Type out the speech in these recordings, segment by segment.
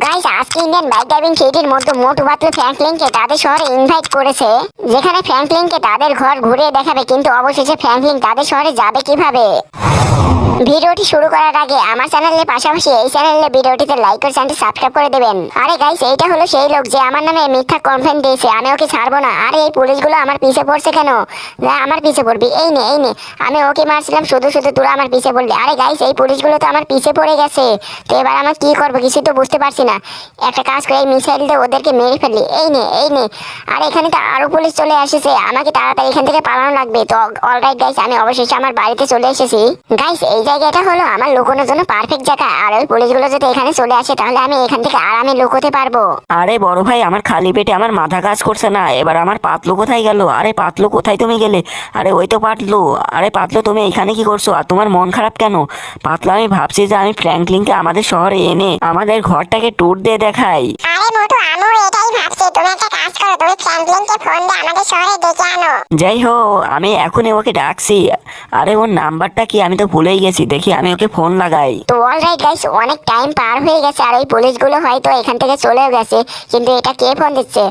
Guys, আজকে Indian bike driving থ্রিডির মধ্যে মোটু পাতলু ফ্র্যাঙ্কলিনকে তাদের শহরে ইনভাইট করেছে, যেখানে ফ্র্যাঙ্কলিনকে তাদের ঘর ঘুরিয়ে দেখাবে। কিন্তু অবশেষে ফ্র্যাঙ্কলিন তাদের শহরে যাবে কিভাবে? ভিডিওটি শুরু করার আগে আমার চ্যানেলের পাশাপাশি এই চ্যানেলের ভিডিওটিতে লাইক করে চ্যানেলটি সাবস্ক্রাইব করে দেবেন। আরে গাইস, এইটা হলো সেই লোক যে আমার নামে মিথ্যা কমপ্লেন দিয়েছে। আমি ওকে ছাড়বো না। আরে এই পুলিশগুলো আমার পিছে পড়ছে কেন? আমার পিছে পড়বি? এই নে এই নে, আমি ওকে মারছিলাম, শুধু শুধু তোরা আমার পিছে পড়লি। আরে গাইস, এই পুলিশগুলো তো আমার পিছে পড়ে গেছে। তো এবার আমার কি করবো কিছু তো বুঝতে পারছি না। একটা কাজ করে এই মিসাইল দিয়ে ওদেরকে মেরে ফেললি। এই নে এই নে। আর এখানে তো আরো পুলিশ চলে এসেছে, আমাকে তাড়াতাড়ি এখান থেকে পালানো লাগবে। তো অলরাইট গাইস, আমি অবশেষে আমার বাড়িতে চলে এসেছি। গাইস, এই জায়গাটা হলো আমার লুকোনোর জন্য পারফেক্ট জায়গা। আর ওই পুলিশগুলো যদি এখানে চলে আসে তাহলে আমি এখান থেকে আরামে লুকোতে পারবো। আরে বড় ভাই, আমার খালি পেটে আমার মাথা কাজ করছে না। এবার আমার পাতলু কোথায় গেল? আরে পাতলু, কোথায় তুমি গেলে? আরে ওই তো পাতলু। আরে পাতলু, তুমি এখানে কি করছো? আর তোমার মন খারাপ কেন? পাতলু, আমি ভাবছি যে আমি ফ্র্যাঙ্কলিনকে আমাদের শহরে এনে আমাদের ঘরটাকে ট্যুর দিয়ে দেখাই। আরে মোটু, আমিও এটাই ভাবছি। তুমি একটা কাজ করো, তুমি ফ্র্যাঙ্কলিনকে ফোন দিয়ে আমাদের শহরে ডেকে আনো। যাই হোক, আমি এখনই ওকে ডাকছি। আরে ওর নাম্বারটা কি? আমি তো ভুলেই গেছি। দেখি আমি ওকে ফোন লাগাই। তো অলরাইট গাইস, অনেক টাইম পার হয়ে গেছে আর এই পুলিশগুলো হয়তো এখান থেকে চলেও গেছে। কিন্তু এটা কে ফোন দিচ্ছে?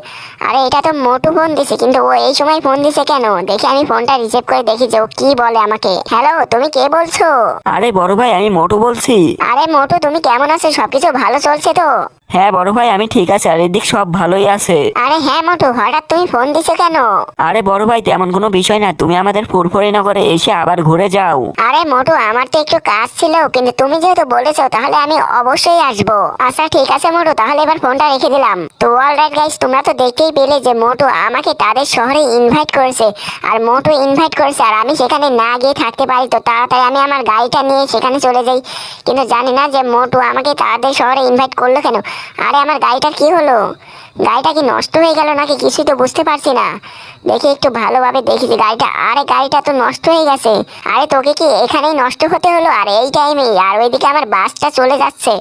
আরে এটা তো মোটু ফোন দিছে, কিন্তু ও এই সময় ফোন দিছে কেন? দেখি আমি ফোনটা রিসিভ করে দেখি যে ও কি বলে আমাকে। হ্যালো, তুমি কে বলছো? আরে বড় ভাই, আমি মোটু বলছি। আরে মোটু, তুমি কেমন আছো? সবকিছু ভালো চলছে তো? হ্যাঁ বড় ভাই, আমি ঠিক আছে। আর এদিক সব ভালোই আছে। আরে হ্যাঁ মোটু, হঠাৎ তুমি ফোন দিছো কেন? আরে বড় ভাই, তেমন কোনো বিষয় না। তুমি আমাদের ফুরফুরি নগরে এসে আবার ঘুরে যাও। আরে মোটু, আমার তো একটু কাজ ছিল, কিন্তু তুমি যেহেতু বলেছো তাহলে আমি অবশ্যই আসবো। আচ্ছা ঠিক আছে মোটু, তাহলে এবার ফোনটা রেখে দিলাম। তো অলরাইট গাইস, তোমরা তো দেখতেই পেলে যে মোটু আমাকে তাদের শহরে ইনভাইট করেছে। আর মোটু ইনভাইট করেছে আর আমি সেখানে না গিয়ে থাকতে পারি। তো তাড়াতাড়ি আমি আমার গাড়িটা নিয়ে সেখানে চলে যাই। কিন্তু জানি না যে মোটু আমাকে তাদের শহরে ইনভাইট করলো কেন। আরে আমার গাড়িটার কি হলো? গাড়িটা কি নষ্ট হয়ে গেল নাকি? কিছুই তো বুঝতে পারছি না। দেখি একটু ভালোভাবে দেখি যে গাড়িটা। আরে গাড়িটা তো নষ্ট হয়ে গেছে। আরে তোকে কি এখানেই নষ্ট হতে হলো? আর এই টাইমেই? আর ওইদিকে আমার বাসটা চলে যাচ্ছে।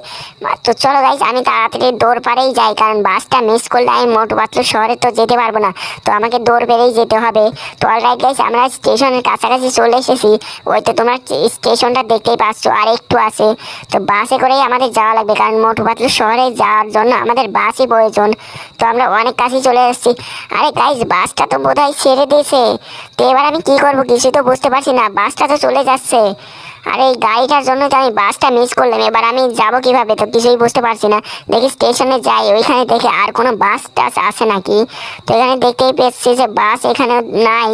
তো চলো গাইস, আমি তাড়াতাড়ি দৌড় পাড়েই যাই, কারণ বাসটা মিস করলে আমি মোটু পাতলু শহরে তো যেতে পারবো না। তো আমাকে দৌড় পেরেই যেতে হবে। তো অলরাইট গাইস, আমরা স্টেশনের কাছাকাছি চলে এসেছি। ওই তো তোমরা স্টেশনটা দেখতেই পাচ্ছ, আর একটু আছে। তো বাসে করেই আমাদের যাওয়া লাগবে, কারণ মোটু পাতলু শহরে যাওয়ার জন্য আমাদের বাসই প্রয়োজন। তো আমরা অনেক কাছেই চলে এসেছি। আরে গাইস, বাসটা তো বোধহয় ছেড়ে দিয়েছে। তো এবার আমি কি করবো কিছু তো বুঝতে পারছি না। বাসটা তো চলে যাচ্ছে। আর এই গাড়িটার জন্য তো আমি বাসটা মিস করলাম। এবার আমি যাব কিভাবে তো কিছুই বুঝতে পারছি না। দেখি স্টেশনে যাই, ওইখানে দেখে আর কোনো বাস টাস আছে নাকি। তো এখানে দেখতেই পেয়েছি যে বাস এখানে নাই।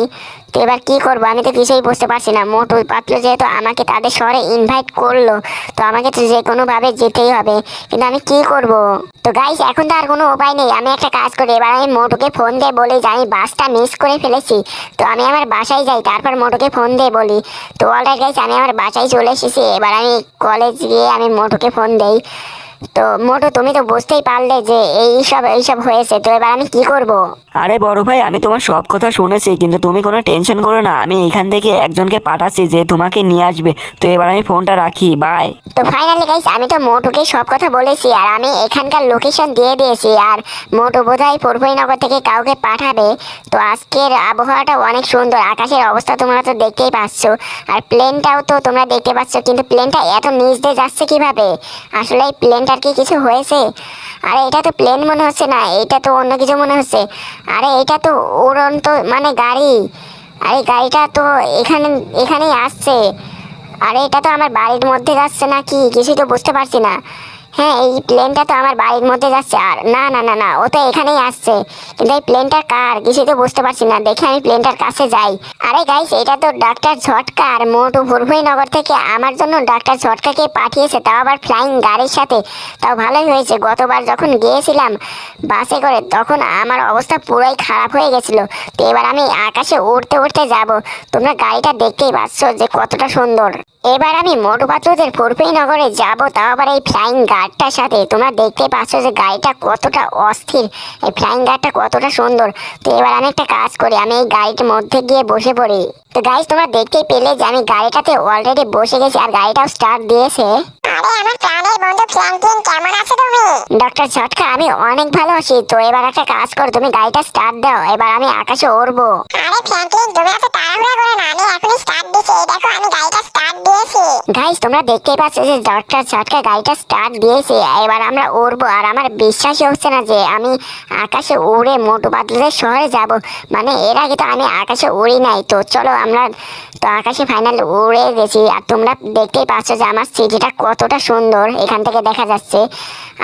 তো এবার কি করবো আমি তো কিছুই বুঝতে পারছি না। মোটু পাতলু যেহেতু আমাকে তাদের শহরে ইনভাইট করলো, তো আমাকে তো যে কোনোভাবে যেতেই হবে। কিন্তু আমি কি করব? তো গাইস, এখন তো আর কোনো উপায় নেই। আমি একটা কাজ করি, এবার আমি মোটুকে ফোন দিয়ে বলি যে আমি বাসটা মিস করে ফেলেছি। তো আমি আমার বাসায় যাই, তারপর মোটুকে ফোন দিয়ে বলি। তো অলরাইট গাইস, আমি আমার বাসায় চলে এসেছি। এবার আমি কলেজ গিয়ে আমি মোটুকে ফোন দেই। তো মোটু, তুমি তো বুঝতেই পারলে যে এইসব হয়েছে। তো এবার আমি কি করব? আরে বড় ভাই, আমি তোমার সব কথা শুনেছি, কিন্তু তুমি কোনো টেনশন করো না। আমি এখান থেকে একজনকে পাঠাচ্ছি যে তোমাকে নিয়ে আসবে। তো এবার আমি ফোনটা রাখি, বাই। তো ফাইনালি গাইস, আমি তো মোটুকে সব কথা বলেছি আর আমি এখানকার লোকেশন দিয়ে দিয়েছি। আর মোটু বোধহয় ফুরফুরিনগর থেকে কাউকে পাঠাবে। তো আজকের আবহাওয়াটা অনেক সুন্দর, আকাশের অবস্থা তোমরা তো দেখতেই পাচ্ছ। আর প্লেনটাও তো তোমরা দেখতে পাচ্ছ, কিন্তু প্লেনটা এত নিচ দিয়ে যাচ্ছে কিভাবে? আসলে এই প্লেনটার কি কিছু হয়েছে? আরে এটা তো প্লেন মনে হচ্ছে না, এটা তো অন্য কিছু মনে হচ্ছে। আরে এটা তো উড়ন্ত মানে গাড়ি। আরে গাড়িটা তো এখানেই আসছে। আরে এটা তো আমার বাড়ির মধ্যে যাচ্ছে নাকি কিছুই তো বুঝতে পারছি না। হ্যাঁ, এই প্লেনটা তো আমার বাড়ির মধ্যে যাচ্ছে। আর না না না না, ও তো এখানেই আসছে। কিন্তু এই প্লেনটা কার কিছুই তো বুঝতে পারছি না। দেখে আমি প্লেনটার কাছে যাই। আরে গাইস, এটা তো ডাক্তার ঝটকা। আর মোটু ফুরফুরিনগর থেকে আমার জন্য ডাক্তার ঝটকাকে পাঠিয়েছে, তাও আবার ফ্লাইং গাড়ির সাথে। তাও ভালোই হয়েছে। গতবার যখন গিয়েছিলাম বাসে করে, তখন আমার অবস্থা পুরাই খারাপ হয়ে গেছিল। তো এবার আমি আকাশে উড়তে উড়তে যাব। তোমরা গাড়িটা দেখতেই পাচ্ছ যে কতটা সুন্দর। এবার আমি মোটু পাতলুদের ফুরফুরিনগরে যাব, তাও আবার এই ফ্লাইং গাড়িটার সাথে। তোমরা দেখতে পাচ্ছ যে গাড়িটা কতটা অস্থির, এই ফ্লাইং গাড়িটা কতটা সুন্দর। তো এবার আমি একটা কাজ করি, আমি এই গাড়িটার মধ্যে গিয়ে বসে পড়ি। তো গাইস তোমরা দেখতেই পেলে যে আমি গাড়িটাতে অলরেডি বসে গেছি আর গাড়িটাও স্টার্ট দিয়েছে। আরে আমার প্রাণের বন্ধু ফ্র্যাঙ্কলিন, কেমন আছো তুমি? ডক্টর ঝটকা আমি অনেক ভালো আছি। তো এবার একটা কাজ করো, তুমি গাড়িটা স্টার্ট দাও, এবার আমি আকাশে উড়বো। আরে ফ্র্যাঙ্কলিন, তুমি এত তাড়াহুড়া করো না, আমি এখনই স্টার্ট দিছি। এই দেখো আমি গাড়িটা স্টার্ট দিয়েছি। গাইস তোমরা দেখতেই পাচ্ছ যে ডক্টর ঝটকা গাড়িটা স্টার্ট দিয়েছে, এবার আমরা উড়বো। আর আমার বিশ্বাসই হচ্ছে না যে আমি আকাশে উড়ে মোটু পাতলুদের শহরে যাব। মানে এর আগে তো আমি আকাশে উড়ি নাই। তো চলো আমরা তো আকাশে ফাইনাল উড়ে গেছি। আর তোমরা দেখতেই পাচ্ছ যে আমার সিটিটা কতটা সুন্দর এখান থেকে দেখা যাচ্ছে।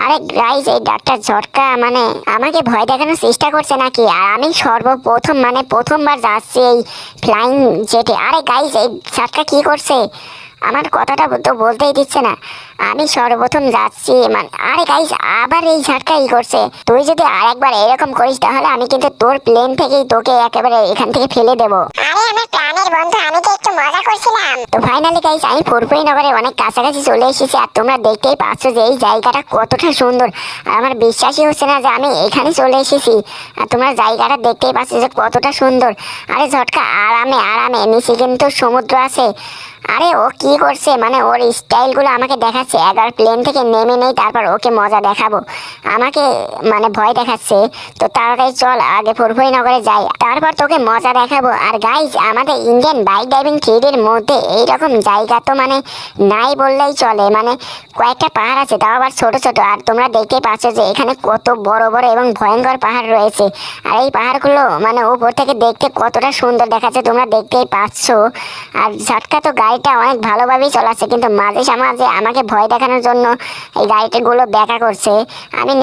আরে গাইস এই ডাক্তার ঝটকা মানে আমাকে ভয় দেখানোর চেষ্টা করছে নাকি? আর আমি সর্বপ্রথম মানে প্রথমবার যাচ্ছি এই ফ্লাইং জেটে। আরে গাইস এই ঝটকা কি করছে? আমার কথাটা তো বলতেই দিচ্ছে না। আমি সর্বপ্রথম যাচ্ছি মানে আরে গাইস আবার এই ঝটকা ই করছে। তুই যদি আরেকবার এরকম করিস তাহলে আমি কিন্তু তোর প্লেন থেকেই তোকে একেবারে এখান থেকে ফেলে দেবো। আরে আমার প্রাণের বন্ধু, আমি তো একটু মজা করছিলাম। তো ফাইনালি গাইস আমি ফুরফুরি নগরে অনেক কাছাকাছি চলে এসেছি। আর তোমরা দেখতেই পাচ্ছ যে এই জায়গাটা কতটা সুন্দর। আর আমার বিশ্বাসই হচ্ছে না যে আমি এখানে চলে এসেছি। আর তোমরা জায়গাটা দেখতেই পাচ্ছ যে কতটা সুন্দর। আরে ঝটকা আরামে আরামে, নিচে কিন্তু সমুদ্র আছে। আরে ও কি করছে মানে ওর স্টাইলগুলো আমাকে দেখাচ্ছে। একবার প্লেন থেকে নেমে নেই তারপর ওকে মজা দেখাবো, আমাকে মানে ভয় দেখাচ্ছে। তো তাড়াতাড়ি চল আগে ফুরফুরি নগরে যাই, তারপর তোকে মজা দেখাবো। আর গাইজ আমাদের ইন্ডিয়ান বাইক ড্রাইভিং থ্রিডির মধ্যে এইরকম জায়গা তো মানে নাই বললেই চলে। মানে কয়েকটা পাহাড় আছে, তাও আবার ছোট ছোট। আর তোমরা দেখতেই পাচ্ছ যে এখানে কত বড় বড় এবং ভয়ঙ্কর পাহাড় রয়েছে। আর এই পাহাড়গুলো মানে উপর থেকে দেখতে কতটা সুন্দর দেখাচ্ছে তোমরা দেখতেই পাচ্ছ। আর ঝটকা তো গাড়িটা অনেক ভালোভাবেই চলাচ্ছে, কিন্তু মাঝে সামাঝে আমাকে ভয় দেখানোর জন্য এই গাড়িটাগুলো ব্যাকা করছে। আমি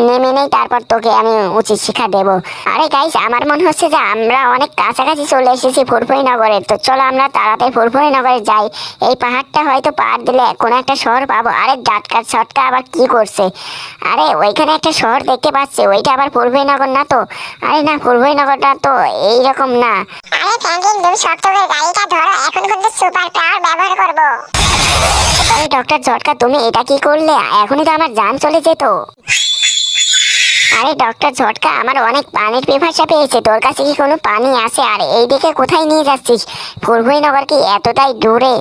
নেমে নেই তারপর তোকে আমি উচিত শিক্ষা দেব। আরে গাইস আমার মনে হচ্ছে যে আমরা অনেক কাছাকাছি চলে এসেছি ফুরফুরি নগরে। তো চলো আমরা তাড়াতাড়ি ফুরফুরি নগরে যাই। এই পাহাড়টা হয়তো পার দিলে কোনো একটা শহর পাবো। আরে ডাটকার ছটকা আবার কি করছে? আরে ওইখানে একটা শহর দেখতে পাচ্ছি, ওইটা আবার ফুরফুরি নগর না তো? আরে না, ফুরফুরি নগরটা তো এইরকম না। আরে ফ্র্যাঙ্কলিন, তুমি শক্ত করে গাড়িটা ধরো, এখন কিন্তু সুপার পাওয়ার ব্যবহার করবো। আরে ডক্টর ঝটকা তুমি এটা কি করলে? এখনই তো আমার জান চলে যেত। আরে ডক্টর ঝটকা আমার অনেক পানির পিপাসা পেয়েছে, তোর কাছে কি কোনো পানি আছে? আর এইদিকে কোথায় নিয়ে যাচ্ছিস? ফুরফুরি নগর কি এতটাই দূরে?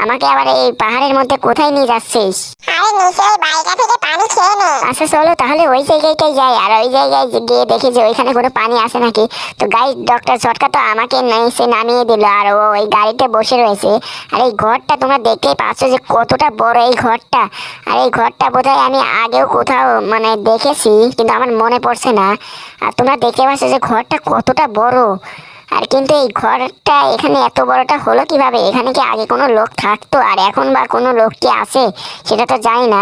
আমাকে আবার এই পাহাড়ের মধ্যে কোথায় নিয়ে যাচ্ছিস? আরে নিচে ওই বাড়িটা থেকে পানি খেয়ে নে। আচ্ছা চলো তাহলে ওই জায়গাটাই যাই। আর ওই জায়গায় গিয়ে দেখি যে ওইখানে কোনো পানি আছে নাকি। তো গাইস ডক্টর ঝটকা তো আমাকে নিচে নামিয়ে দিল আর ও ওই গাড়িতে বসে রয়েছে। আর এই ঘরটা তোমরা দেখতেই পাচ্ছ যে কতটা বড় এই ঘরটা। আর এই ঘরটা বোধহয় আমি আগেও কোথাও মানে দেখেছি, কিন্তু আমার মনে পড়ছে না। আর তোমরা দেখতে পাচ্ছ যে ঘরটা কতটা বড়। আর কিন্তু এই ঘরটা এখানে এত বড়টা হলো কিভাবে? এখানে কি আগে কোনো লোক থাকতো? আর এখন বা কোনো লোক কি আছে সেটা তো জানি না।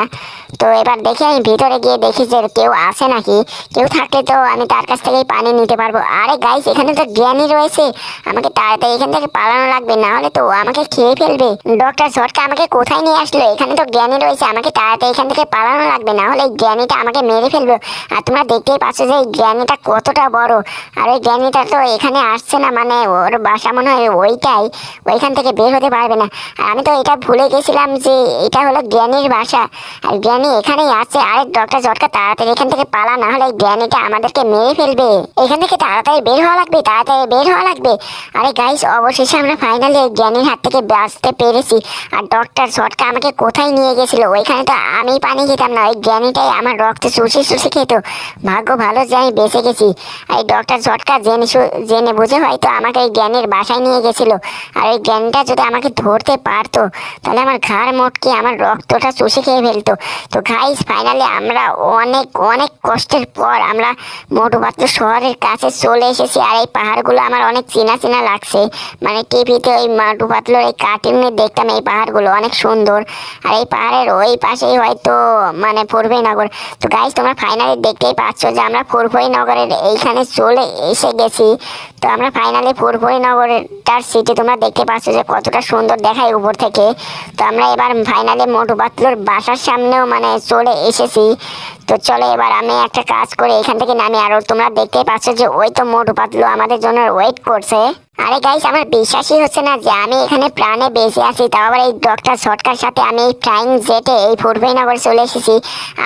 তো এবার দেখি আমি ভিতরে গিয়ে দেখি যে কেউ আছে নাকি। কেউ থাকলে তো আমি তার কাছ থেকেই পানি নিতে পারবো। আরে গাইস এখানে তো জ্ঞানী রয়েছে, আমাকে তাড়াতাড়ি এখান থেকে পালানো লাগবে, না হলে তো ও আমাকে খেয়ে ফেলবে। ডক্টর ঝটকা আমাকে কোথায় নিয়ে আসলো? এখানে তো জ্ঞানী রয়েছে, আমাকে তাড়াতাড়ি এখান থেকে পালানো লাগবে, না হলে এই জ্ঞানীটা আমাকে মেরে ফেলবে। আর তোমরা দেখতেই পাচ্ছ যে এই জ্ঞানীটা কতটা বড়। আর ওই জ্ঞানীটা তো এখানে আসছে না, মানে ওর বাসা মনে হয় ওইটাই, ওইখান থেকে বের হতে পারবে না। আর আমি তো এটা ভুলে গেছিলাম যে এটা হলো জ্ঞানীর বাসা। আর জ্ঞানী এখানেই আছে। আরে ডক্টর ঝটকা তাড়াতাড়ি এখান থেকে পালা, না হলে এই জ্ঞানীটা আমাদেরকে মেরে ফেলবে। এখান থেকে তাড়াতাড়ি বের হওয়া লাগবে, তাড়াতাড়ি বের হওয়া লাগবে। আরে গাইস অবশেষে আমরা ফাইনালি এই জ্ঞানীর হাত থেকে বাঁচতে পেরেছি। আর ডক্টর ঝটকা আমাকে কোথায় নিয়ে গেছিল? ওইখানে তো আমি পানি খেতাম না, ওই জ্ঞানীটাই আমার রক্তে চুষে চুষে খেত। ভাগ্য ভালো যে আমি বেঁচে গেছি। আর এই ডক্টর ঝটকা জেনে বুঝে হয়তো আমাকে এই জ্ঞানীর বাসায় নিয়ে গেছিল। আর এই জ্ঞানীটা যদি আমাকে ধরতে পারতো তাহলে আমার ঘাড় মোটকে আমার রক্তটা চুষে খেয়ে ফেলতো। তো গাইস ফাইনালি আমরা অনেক অনেক কষ্টের পর আমরা মোটু পাতলু শহরের কাছে চলে এসেছি। আর এই পাহাড়গুলো আমার অনেক চেনা চেনা লাগছে, মানে টিভিতে ওই মোটু পাতলুর এই কার্টুনে দেখতাম এই পাহাড়গুলো অনেক সুন্দর। আর এই পাহাড়ের ওই পাশেই হয়তো মানে ফুরফুরি নগর। তো গাইস তোমরা ফাইনালি দেখতেই পাচ্ছ যে আমরা ফুরফুরি নগরের এইখানে চলে এসে গেছি। তো আমরা ফাইনালি ফুরফুরি নগরের তার সিটি তোমরা দেখতে পাচ্ছ যে কতটা সুন্দর দেখায় উপর থেকে। তো আমরা এবার ফাইনালি মোটু পাতলুর বাসার সামনেও মানে চলে এসেছি। তো চলো এবার আমি একটা কাজ করে এখান থেকে নামি। আর তোমরা দেখতেই পাচ্ছ যে ওই তো মোটু পাতলু আমাদের জন্য ওয়েট করছে। আরে গাইস, আমার বিশ্বাসই হচ্ছে না যে আমি এখানে প্রাণে বেঁচে আছি, তাও আবার এই ডক্টর শর্টকার সাথে আমি এই ফ্লাইং জেটে এই ফুরফুরিনগরে চলে এসেছি।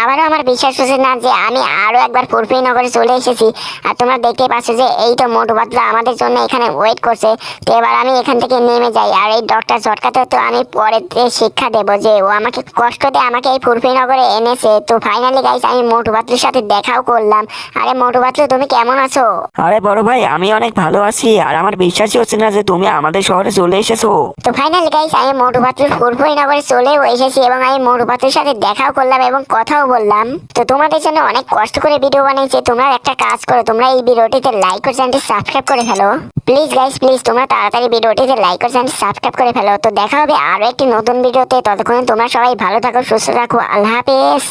আবারও আমার বিশ্বাস হচ্ছে না যে আমি আরো একবার ফুরফুরিনগরে চলে এসেছি। আর তোমরা দেখতে পাচ্ছ যে এই তো মোটু পাতলু আমাদের জন্য এখানে ওয়েট করছে। তো এবার আমি এখান থেকে নেমে যাই, আর এই ডক্টর শর্টকাটে তো আমি পরে শিক্ষা দেবো যে ও আমাকে কষ্ট দিয়ে আমাকে এই ফুরফুরিনগরে এনেছে। তো ফাইনালি গাইস, আমি মোটু পাতলুর সাথে দেখাও করলাম। আরে মোটু পাতলু, তুমি কেমন আছো? আরে বড় ভাই, আমি অনেক ভালো আছি। আর আমার বিশ্বাসই হচ্ছে না যে তুমি আমাদের শহরে চলে এসেছো। তো ফাইনালি গাইস, আমি মোটু পাতলুর ফুরফুরিনগরে চলেও এসেছি এবং আমি মোটু পাতলুর সাথে দেখাও করলাম এবং কথাও বললাম। তো তোমাদের জন্য অনেক কষ্ট করে ভিডিও বানিয়েছি। তোমরা একটা কাজ করো, তোমরা এই ভিডিওটিতে লাইক ও চ্যানেলটি সাবস্ক্রাইব করে ফেলো। প্লিজ গাইস, প্লিজ তোমরা তাড়াতাড়ি ভিডিওটিতে লাইক ও চ্যানেলটি সাবস্ক্রাইব করে ফেলো। তো দেখা হবে আরো একটি নতুন ভিডিওতে। ততক্ষণে তোমরা সবাই ভালো থাকো, সুস্থ থাকো। আল্লাহ হাফেজ।